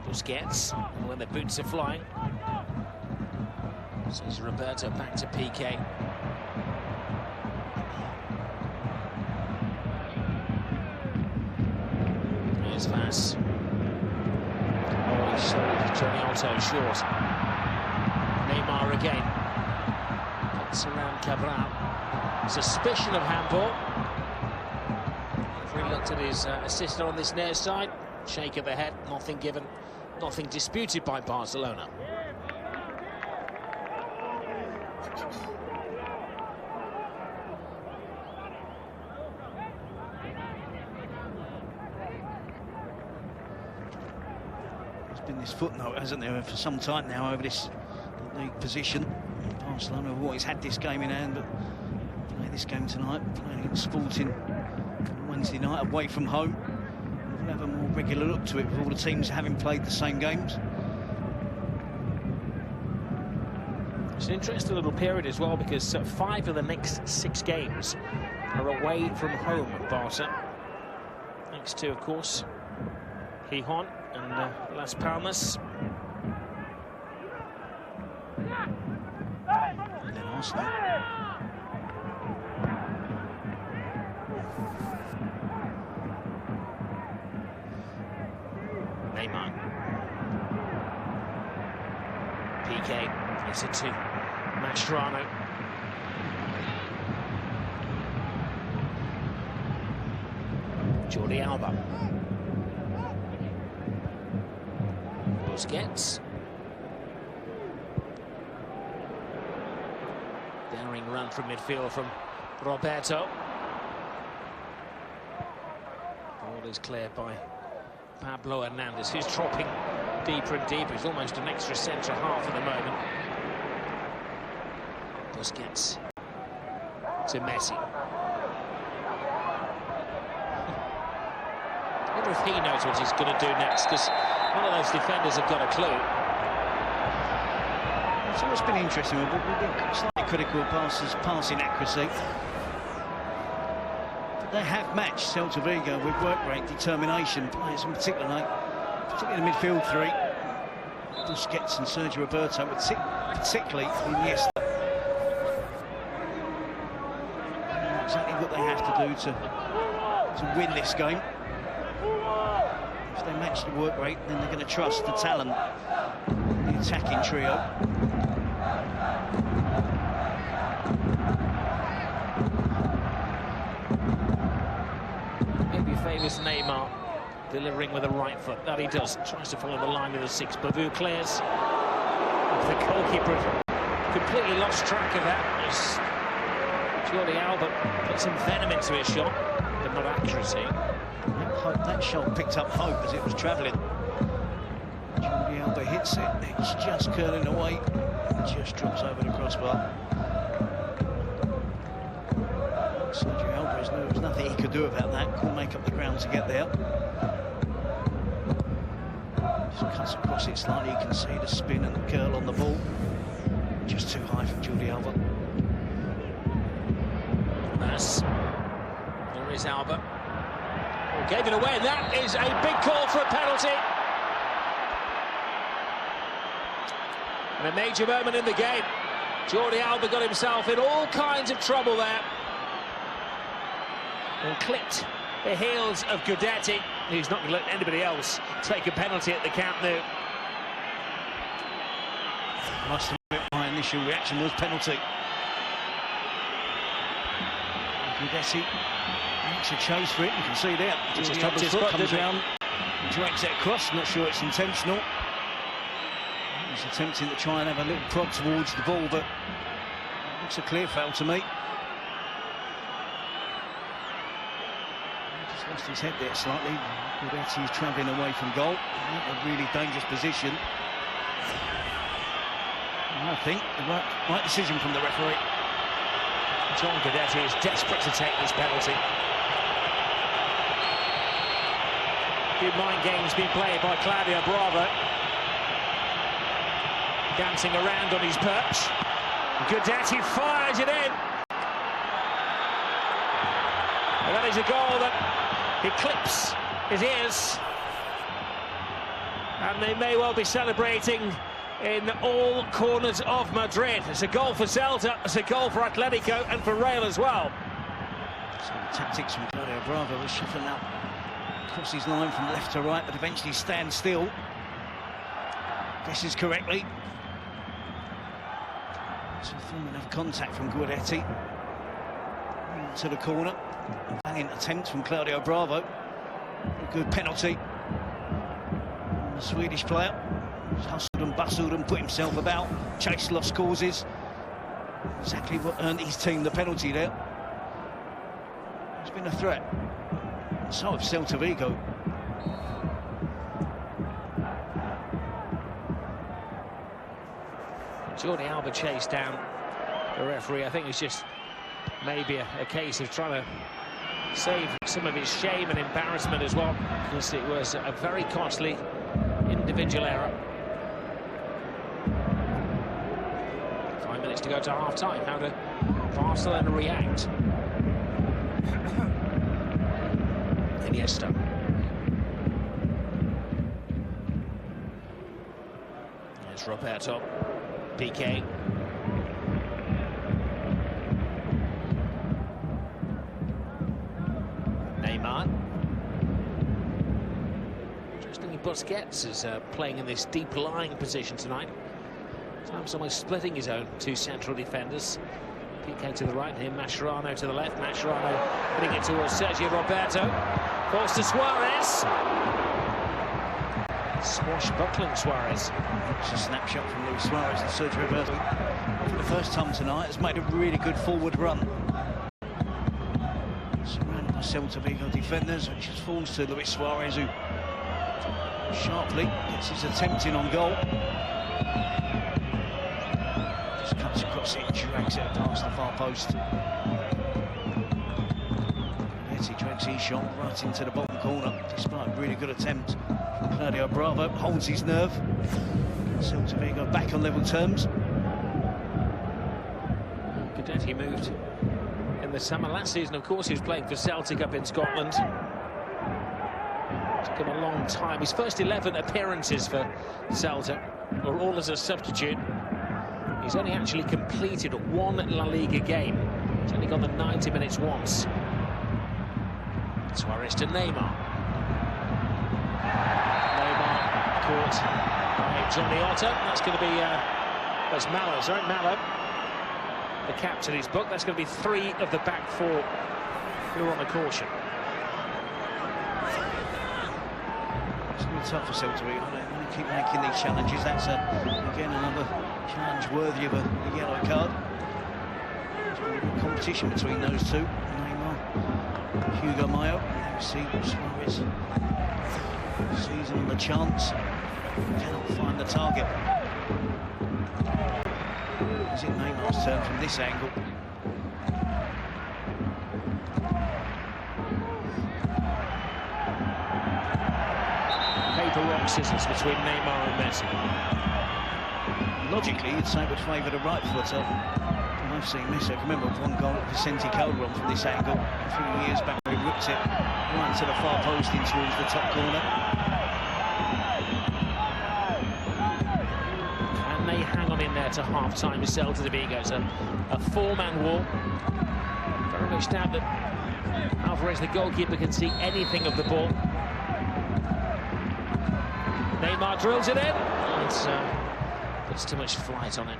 Busquets, when the boots are flying. So it's Roberto back to PK. Here's Vaz. Oh, he sold Johnny Alto short. Neymar again. Puts around Cabral. Suspicion of handball. If we looked at his assistant on this near side, shake of the head, nothing given, nothing disputed by Barcelona. There's been this footnote, hasn't there, for some time now over this league position. Barcelona have always had this game in hand, but play this game tonight, playing against Sporting on Wednesday night away from home. We'll have a more regular look to it with all the teams having played the same games. It's an interesting little period as well, because 5 of the next 6 games are away from home at Barca. Next 2, of course, Gijon and Las Palmas. And then Arsenal. Neymar. PK gives it to Mascherano. Jordi Alba. Busquets. Daring run from midfield from Roberto. Ball is cleared by Pablo Hernandez, who's dropping deeper and deeper. He's almost an extra centre half at the moment. Busquets to Messi. I wonder if he knows what he's going to do next, because one of those defenders have got a clue. It's always been interesting. We've been slightly critical of passing accuracy. But they have matched Celta Vigo with work rate, determination. Players in particular, particularly the midfield three, Busquets and Sergio Roberto, particularly Iniesta. Exactly what they have to do to win this game. If they match the work rate, then they're going to trust the talent, the attacking trio. Maybe favours Neymar, delivering with the right foot. That he does. Tries to follow the line of the six. Babu clears. The goalkeeper completely lost track of that as Jordi Alba put some venom into his shot, but not accuracy. That shot picked up hope as it was travelling. Jordi Alba hits it. It's just curling away. It just drops over the crossbar. Sergio Alvarez knew there was nothing he could do about that. Couldn't make up the ground to get there. Just cuts across it slightly. You can see the spin and the curl on the ball. Just too high for Jordi Alba. Mas. There is Alba. Oh, gave it away. That is a big call for a penalty. And a major moment in the game. Jordi Alba got himself in all kinds of trouble there. And clipped the heels of Guidetti. He's not going to let anybody else take a penalty at the Camp Nou. Must admit, my initial reaction was penalty. Guidetti makes a chase for it. You can see there. Jordi Alba's foot comes round, drags it across. Not sure it's intentional. He's attempting to try and have a little prod towards the ball, but looks a clear foul to me. Just lost his head there slightly. Guidetti is travelling away from goal. A really dangerous position. And I think the right decision from the referee. John Guidetti is desperate to take this penalty. Good mind games being played by Claudio Bravo. Dancing around on his perch. Guidetti fires it in. And that is a goal that eclipses his ears. And they may well be celebrating in all corners of Madrid. It's a goal for Celta, it's a goal for Atletico and for Real as well. So the tactics from Claudio Bravo was shuffling out across his line from left to right, but eventually stands still. Guesses correctly. So forming enough contact from Guidetti to the corner. A valiant attempt from Claudio Bravo. A good penalty. The Swedish player hustled and bustled and put himself about, chased lost causes. Exactly what earned his team the penalty there. It's been a threat. So have Celta Vigo. Jordi Alba chased down the referee. I think it's just maybe a case of trying to save some of his shame and embarrassment as well, because it was a very costly individual error. 5 minutes to go to half-time. How do Barcelona react? Iniesta. It's Roberto. Piqué. Neymar. Interestingly, Busquets is playing in this deep lying position tonight. Sometimes almost splitting his own two central defenders. Piqué to the right, here Mascherano to the left. Mascherano putting it towards Sergio Roberto. Falls to Suarez. Swashbuckling Suarez. It's a snapshot from Luis Suarez and Sergio Roberto. For the first time tonight, has made a really good forward run. Surrounded by Celta Vigo defenders, which just falls to Luis Suarez, who sharply gets his attempt in on goal. Just cuts across it and drags it past the far post. Yes, he drags his shot right into the bottom corner, despite a really good attempt from Claudio Bravo. Holds his nerve. Celta Vigo back on level terms. Guidetti moved in the summer last season. Of course, he was playing for Celtic up in Scotland. Took him a long time. His first 11 appearances for Celtic were all as a substitute. He's only actually completed one La Liga game. He's only got the 90 minutes once. Suarez to Neymar. Neymar caught by Johnny Otter. That's going to be that's Mallow, sorry, Mallow, the captain in his book. That's going to be 3 of the back 4 who are on a caution. It's going to be tough for Celta Vigo. They keep making these challenges. That's again another challenge worthy of a yellow card. There's a competition between those two. Neymar, Hugo Mayo. You see Suarez sees him on the chance. Cannot find the target. Is it Neymar's turn from this angle? Paper, rock, scissors between Neymar and Messi. Logically, you'd say it would favour the right footer. And I've seen Messi. I can remember one goal at Vicente Calderon from this angle a few years back where he whipped it right to the far post in towards the top corner. And they hang on in there to half-time with Celta Vigo. It's a 4-man wall. Very much doubt that Alvarez, the goalkeeper, can see anything of the ball. Neymar drills it in. It's puts too much flight on it.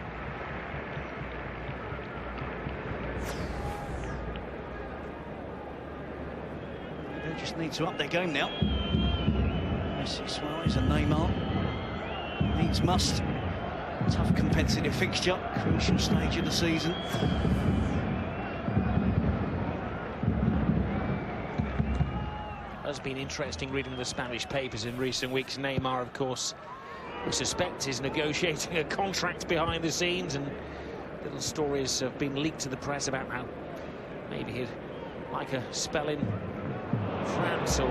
They just need to up their game now. Messi, Suarez and Neymar. Needs must. Tough competitive fixture. Crucial stage of the season. It's been interesting reading the Spanish papers in recent weeks. Neymar, of course, we suspect is negotiating a contract behind the scenes, and little stories have been leaked to the press about how maybe he'd like a spell in France, or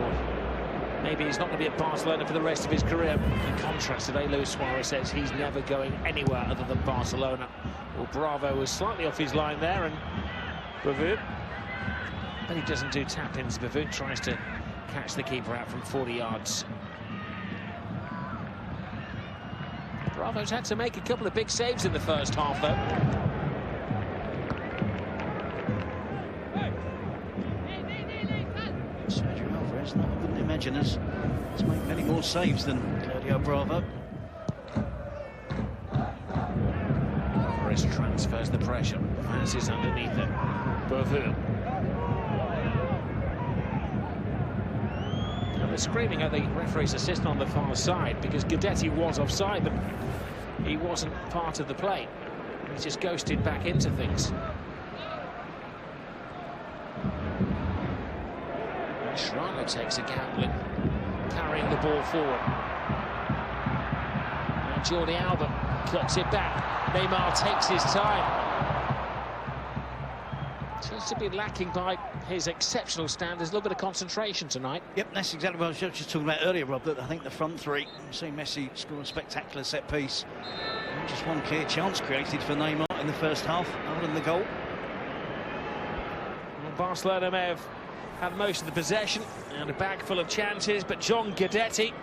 maybe he's not going to be at Barcelona for the rest of his career. In contrast, today Luis Suarez says he's never going anywhere other than Barcelona. Well, Bravo was slightly off his line there, and Bavut, but he doesn't do tap-ins. Bavut tries to catch the keeper out from 40 yards. Bravo's had to make a couple of big saves in the first half, though. Sergio Alvarez, no, I wouldn't imagine us to make many more saves than Claudio Bravo. Alvarez transfers the pressure, passes underneath it. Bavut. They're screaming at the referee's assistant on the far side because Guidetti was offside, but he wasn't part of the play. He's just ghosted back into things. Mascherano takes a gamble, carrying the ball forward. And Jordi Alba cuts it back. Neymar takes his time. Seems to be lacking by his exceptional standards. A little bit of concentration tonight. Yep, that's exactly what I was just talking about earlier, Rob, that I think the front three, seeing Messi score a spectacular set piece. And just one clear chance created for Neymar in the first half, other than the goal. Well, Barcelona may have had most of the possession and a bag full of chances, but John Guidetti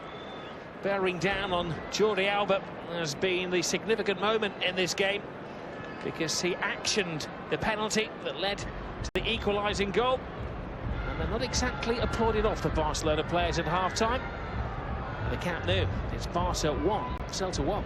bearing down on Jordi Alba has been the significant moment in this game, because he actioned the penalty that led to the equalising goal. And they're not exactly applauded off, the Barcelona players, at half-time. The Camp Nou, it's Barca 1, Celta 1.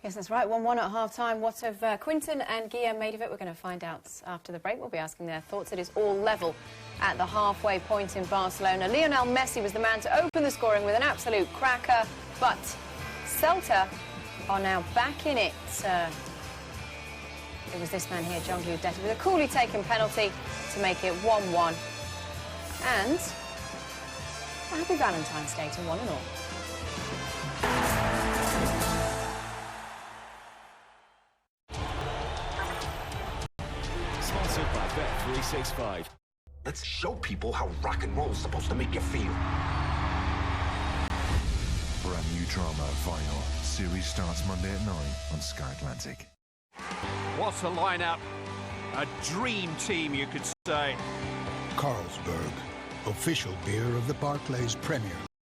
Yes, that's right. 1-1 at half-time. What have Quinton and Guillaume made of it? We're going to find out after the break. We'll be asking their thoughts. It is all level at the halfway point in Barcelona. Lionel Messi was the man to open the scoring with an absolute cracker, but Celta are now back in it. It was this man here, John Guidetti, with a coolly taken penalty to make it 1-1. And a happy Valentine's Day to one and all. Sponsored by Bet365. Let's show people how rock and roll is supposed to make you feel. Brand new drama final. Series starts Monday at 9 on Sky Atlantic. What a lineup. A dream team, you could say. Carlsberg, official beer of the Barclays Premier